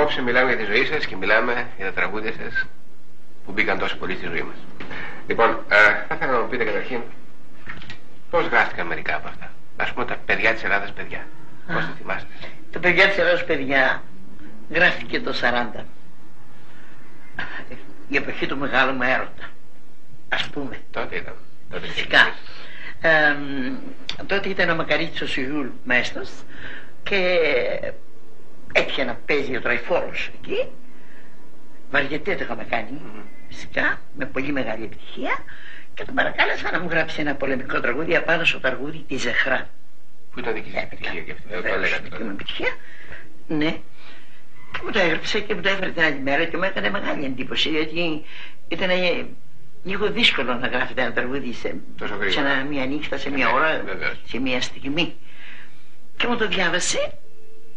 Απόψε μιλάμε για τη ζωή σας και μιλάμε για τα τραγούδια σας που μπήκαν τόσο πολύ στη ζωή μας. Λοιπόν, θα ήθελα να μου πείτε καταρχήν πώς γράφτηκαν μερικά από αυτά. Ας πούμε τα παιδιά της Ελλάδας παιδιά. Πώς τα θυμάστε? Τα παιδιά της Ελλάδας παιδιά γράφτηκε το 40. Η εποχή του μεγάλου μου έρωτα, ας πούμε. Τότε ήταν. Φυσικά. Τότε ήταν ο Μακαρίτης ο Σιούλ μέστος και έτυχε να παίζει ο Τραϊφόρος εκεί. Βαριετέ το είχαμε κάνει, φυσικά, με πολύ μεγάλη επιτυχία, και τον παρακάλεσα να μου γράψει ένα πολεμικό τραγούδι απάνω στο τραγούδι τη Ζεχρά. Που ήταν δική σας επιτυχία και αυτή, το λέγατε τότε. Επιτυχία, ναι. Και μου το έγραψε και μου το έφερε την άλλη μέρα και μου έκανε μεγάλη εντύπωση, γιατί ήταν λίγο δύσκολο να γράφετε ένα τραγούδι σε μια νύχτα, σε μια ώρα, σε μια στιγμή. Και μου το διάβασε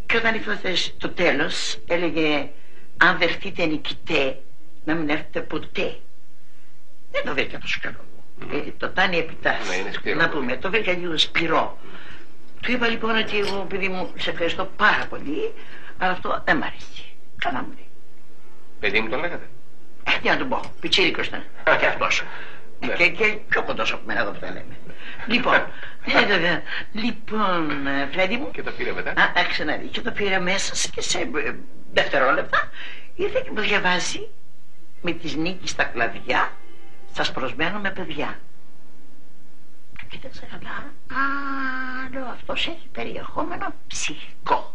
και όταν ήρθε στο τέλος έλεγε «Αν δεχτείτε νικητέ, να μην έρθετε ποτέ». Δεν το βρήκα τόσο καλό. Το τάνι επιτάσσει. Να πούμε, το βρήκα λίγο σπυρό. Του είπα λοιπόν ότι εγώ, παιδί μου, σε ευχαριστώ πάρα πολύ, αλλά αυτό δεν μ' αρέσει. Καλά μου λέει. Παιδί μου το λέγατε? Τι να του πω, πιτσίρικος ήταν και αυτός. Και πιο κοντός από μένα εδώ που τα λέμε. Λοιπόν, Φρέντι μου. Και το πήρε μετά? Άρχισε να δει. Και το πήρε μέσα και σε δευτερόλεπτα ήρθε και μου διαβάζει με τις νίκες στα κλαδιά, σας προσμένω με παιδιά. Και κοίταξα καλά. Λέω, αυτός έχει περιεχόμενο ψυχικό.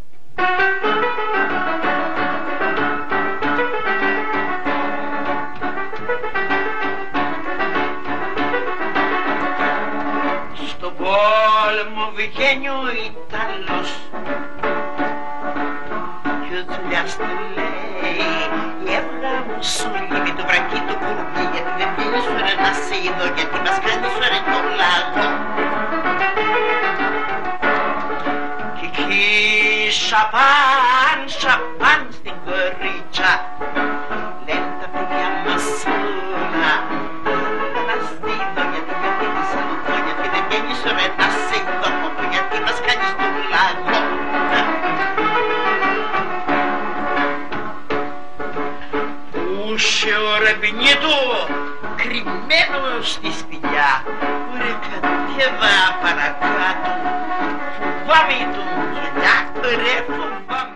Στον πόλεμο βγαίνει ο Ιταλός και ο Τζουλιάς του λέει «Έβγα μου σούλη με το βρακί του κουρμπί, γιατί δεν βγαίνεις σου ρε να σε είδω, γιατί μας κάνεις σου ρε το λάδο». Και εκεί σαπάν, σαπάν στην κορίτσα, λένε τα παιδιά μας όλα, δεν μας δίδω, γιατί δεν σαν το, γιατί δεν βγαίνεις σου ρε να σε είδω, γιατί μας κάνεις το λάδο. Ούσε ο Ρεμπινίτου κρυμμένο στη σπηλιά, ρε κατέβα παρακάτω, φοβάμαι τον δουλειά, ρε φοβάμαι.